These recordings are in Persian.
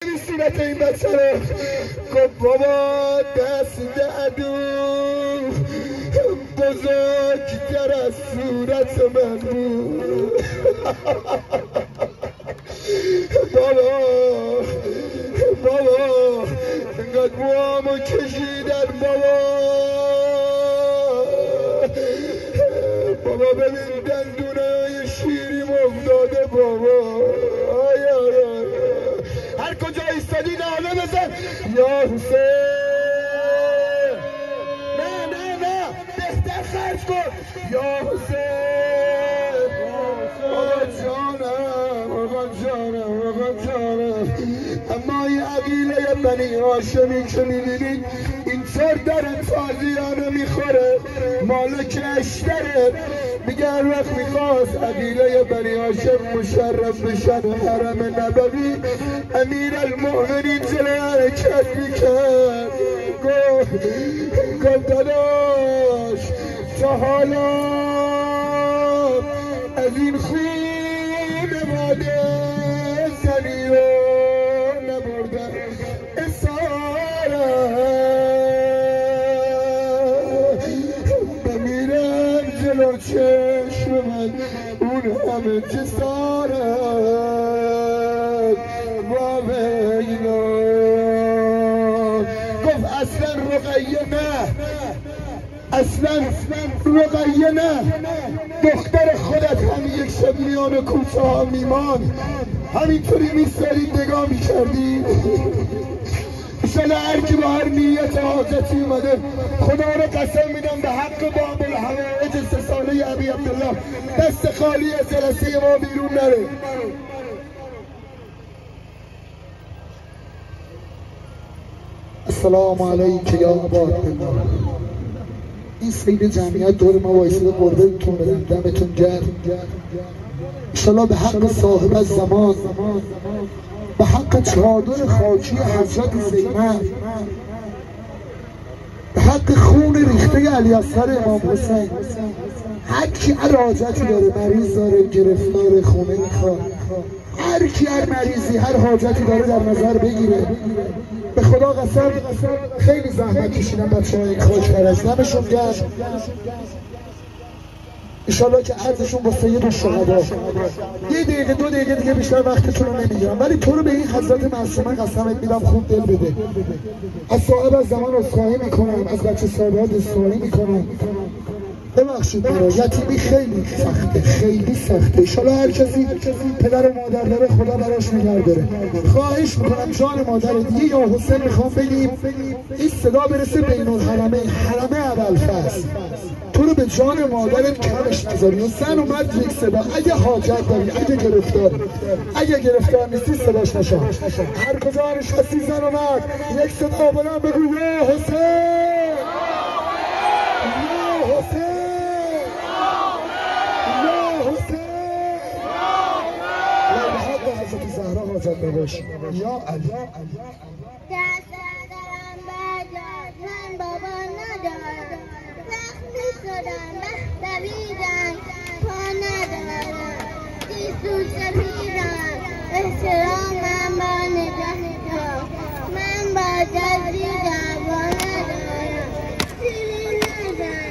صورت این بچه رو گفت بابا دست عدو بزرگتر از صورت من بود. بابا انقدر موامو کشیدن بابا ببین دندونه شیریم افتاده بابا. هر کجا ایستادی ناله بزن یا حسین. نه بهتر خرج کن یا حسین. آقا جانم اما این عقیله بنی هاشمی که میبینید اینطور در تازیانه میخوره مالک اشتره. میگه هر وقت میخواست عقیله بنی هاشم مشرف بشن حرم نبوی امیر المؤمنین جلوی حرکت میکرد. گفت داداش تا حالا از این خونواده زنی رو نبردن اسارت بمیرم جلو چشم من اون همه جسارت با بینا. گفت اصلا رقیه نه دختر خودت هم یک شب میان کوچه ها میمان همینطوری میستارید نگاه میکردی. ایشالا هر کی با هر نیت حاجتی اومده خدا رو قسم میدم به حق باب الحوائج 3 ساله ابی عبدالله دست خالی از جلسه ما بیرون نره. السلام علیک یا عباد الله. این سید جمعیت دور ما وایساده قربتون بدم دمتون گرم. انشالله به حق صاحب الزمان به حق چادر خاکی حضرت زینب به حق خون ریخته علی اصغر امام حسین هر کی هر حاجتی داره مریض داره گرفتار خونه میخواد هر کی هر مریضی هر حاجتی داره در نظر بگیره. به خدا قسم خیلی زحمت کشیدن بچه‌های این خاک فرج دمشون گرم. انشالله که عرضشون با سید الشهدا 1 دقیقه 2 دقیقه دیگه بیشتر وقتتون رو نمیگیرم ولی تو رو به این حضرت معصومه قسمت میدم خوب دل بده. از صاحب از زمان عذرخواهی میکنم از بچه صاحبات عذرخواهی میکنم. ببخشید یتیمی خیلی سخته. انشالله هر کسی پدر و مادر داره خدا براش نگه داره. خواهش میکنم جان مادر دیگه یا حسین میخوام بگیم این صدا برسه بین الحرمین حرم ابوالفضل تو رو به جان مادرت کمش نذاری. حسین اومد یک صدا اگه حاجت داری اگه گرفتار نیستی صداش نشان. هر کجا نشستی زن اومد یک صدا بلند بگو یا حسین زهرا حاجت نباش یا علی. دست دارم برداد من بابا ندارم زخمی شدم دویدن پا ندارم دیسو سفیدم احترامم با نگاه من با جزی دعوا ندارم سیری نزن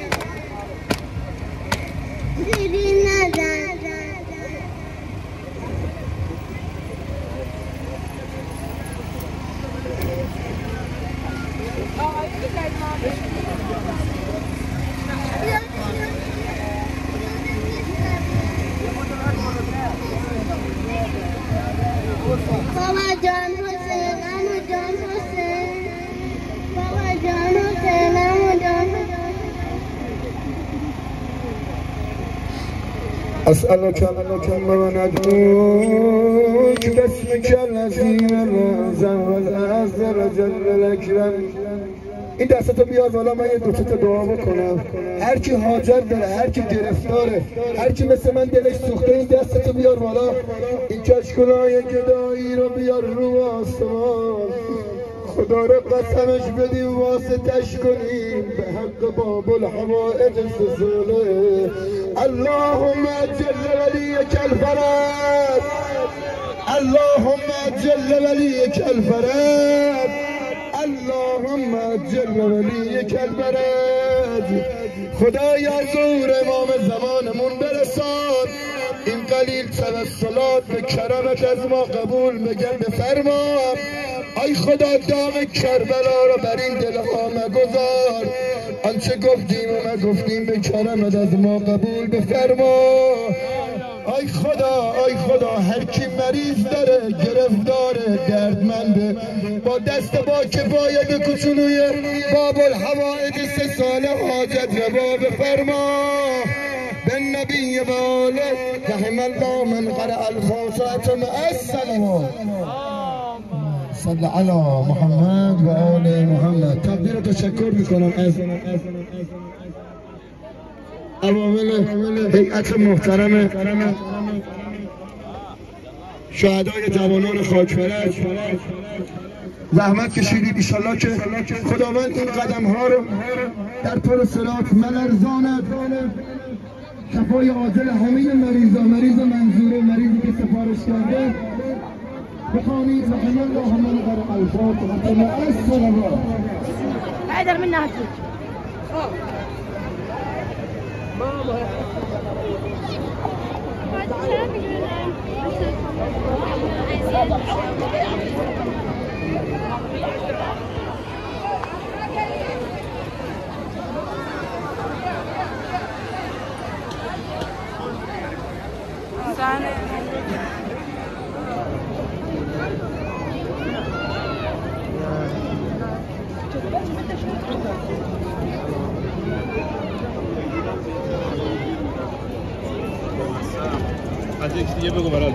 بابا جان حسین امو جان حسین بابا جان حسین امو جان أسألك وندعوك باسمك العظيم الأعظم والأعز وجل الأكرم. این دستتو بیار بالا من یه 2 تا دعا بکنم. هر کی حاجت داره هر کی گرفتاره هر کی مثل من دلش سوخته این دستتو بیار بالا. این کشکولای گدایی رو بیار رو آسمان خدا رو قسمش بدیم واسطش کنیم به حق باب الحوائج 3 ساله. اللهم اجل ولیک الفرج اللهم عجل وليك الفرج، اللهم عجل وليك الفرج. خدایا زور امام زمانمون برسان، این قلیل توسلات به کرمت از ما قبول بگن بفرما. ای خدا دام کربلا رو بر این دلها مگذار، آنچه گفتیم و نگفتیم به کرمت از ما قبول بفرما. ای خدا هر کی مریض داره، گرفتاره، دردمنده، با دست با کفایت کوچولوی باب الحوائج 3 ساله حاجت روا بفرما. بالنبی و آله رحم الله من قرأ الفاتحة مع الصلوات. صل علی محمد و آل محمد. تقدیر و تشکر میکنم از عوامل هیئت محترم شهدای جوانان خاکفرج. زحمت کشیدید، ایشالله که خداوند این قدم ها رو در طور صراط ملرزاند. شفای عاجل همه مریضا، مریض منظوره، مریضی که سفارش کرده بخوانید رحم الله من قرأ الفاتحة مع الصلوات. اقدر منها هتوك از یک دیگه بگو برات